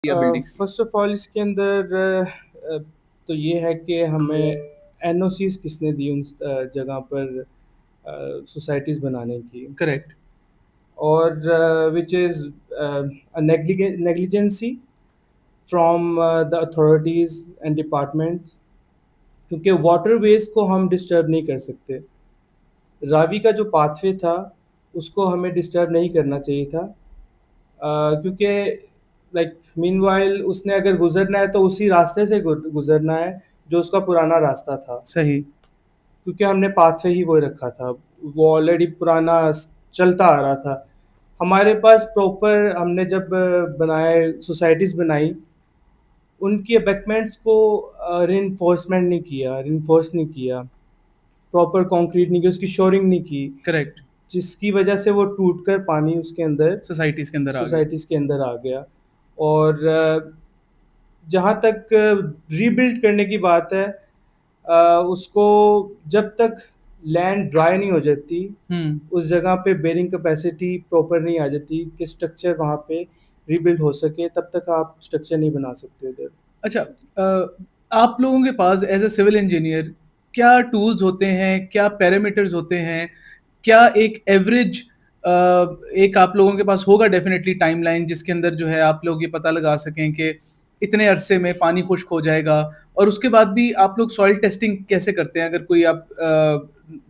या बिल्डिंग्स की? First of all इसके अंदर तो ये है कि हमें एनओसीज किसने दी उन जगह पर सोसाइटीज़ बनाने की, करेक्ट। और which is negligence from the authorities and departments, क्योंकि वाटरवेज को हम डिस्टर्ब नहीं कर सकते। रावी का जो पाथवे था उसको हमें डिस्टर्ब नहीं करना चाहिए था, क्योंकि लाइक मीनवाइल उसने अगर गुजरना है तो उसी रास्ते से गुजरना है जो उसका पुराना रास्ता था, सही। क्योंकि हमने पाथवे ही वो रखा था, वो ऑलरेडी पुराना चलता आ रहा था। हमारे पास प्रॉपर हमने जब बनाए सोसाइटीज़ बनाई, उनकी अबैटमेंट्स को रिइंफोर्स नहीं किया, प्रॉपर कंक्रीट नहीं किया, उसकी शोरिंग नहीं की, करेक्ट। जिसकी वजह से वो टूटकर पानी उसके अंदर सोसाइटीज़ के अंदर आ गया। सोसाइटीज़ के अंदर आ गया। और जहाँ तक रीबिल्ड करने की बात है, उसको जब तक लैंड ड्राई नहीं हो जाती, हुँ। उस जगह पे बेरिंग कैपेसिटी प्रॉपर नहीं आ जाती कि स्ट्रक्चर वहाँ पे रीबिल्ड हो सके, तब तक आप स्ट्रक्चर नहीं बना सकते उधर। अच्छा, आप लोगों के पास एज़ अ सिविल इंजीनियर क्या टूल्स होते हैं, क्या पैरामीटर्स होते हैं? क्या एक एवरेज एक आप लोगों के पास होगा डेफ़िनिटली टाइमलाइन जिसके अंदर जो है आप लोग ये पता लगा सकें कि इतने अरसे में पानी खुश्क हो जाएगा और उसके बाद भी आप लोग सॉइल टेस्टिंग कैसे करते हैं? अगर कोई आप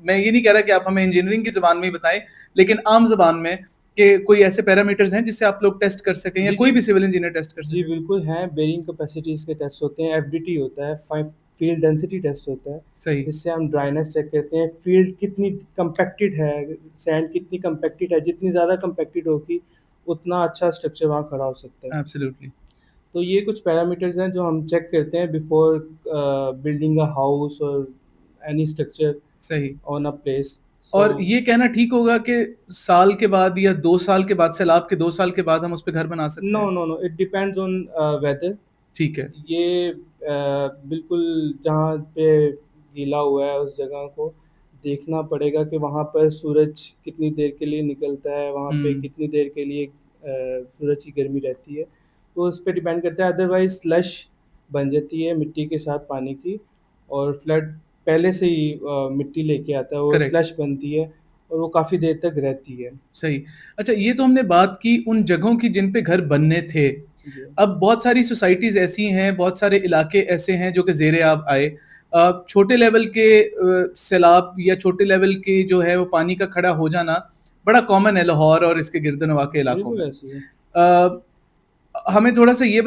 मैं ये नहीं कह रहा कि आप हमें इंजीनियरिंग की ज़बान में ही बताएँ, लेकिन आम ज़बान में कि कोई ऐसे पैरामीटर्स हैं जिससे आप लोग टेस्ट कर सकें या जी, कोई जी। भी सिविल इंजीनियर टेस्ट कर जी, सके? बिल्कुल हैं, बेरिंग कैपेसिटीज़ के टेस्ट होते हैं, एफडीटी होता है, फाइव फील्ड डेंसिटी टेस्ट होता है, सही। जिससे हम ड्राइनेस चेक करते हैं, फील्ड कितनी कंपैक्टेड है, सैंड कितनी कंपैक्टेड है, जितनी ज़्यादा कंपैक्टेड होगी, उतना अच्छा स्ट्रक्चर वहाँ खड़ा हो सकता है। एब्सोल्युटली। तो ये कुछ पैरामीटर्स हैं जो हम चेक करते हैं बिफोर बिल्डिंग अ हाउस और एनी स्ट्रक्चर सही। On a place. सो और ये कहना ठीक होगा कि साल के बाद या 2 साल के बाद, सैलाब के 2 साल के बाद हम उस पे घर बना सकते नो, हैं? No, no, it depends on whether. ठीक है। ये बिल्कुल जहाँ पे गीला हुआ है उस जगह को देखना पड़ेगा कि वहाँ पर सूरज कितनी देर के लिए निकलता है, वहाँ पे हुँ। कितनी देर के लिए सूरज की गर्मी रहती है। तो उस पे डिपेंड करता है, अदरवाइज़ स्लश बन जाती है मिट्टी के साथ पानी की, और फ्लड पहले से ही मिट्टी लेके आता है, वो करेक्ट। स्लश बनती है और वो काफ़ी देर तक रहती है। सही। अच्छा, ये तो हमने बात की उन जगहों की जिन पे घर बनने थे। जी। अब बहुत सारी सोसाइटीज़ ऐसी हैं, बहुत सारे इलाके ऐसे हैं जो कि ज़ेर-ए-आब आए। छोटे लेवल के सैलाब या छोटे लेवल के जो है वो पानी का खड़ा हो जाना बड़ा कॉमन है लाहौर और इसके गिरद-व-नवाह के इलाकों बिल्कुल में। ऐसी है। हमें थोड़ा-सा ये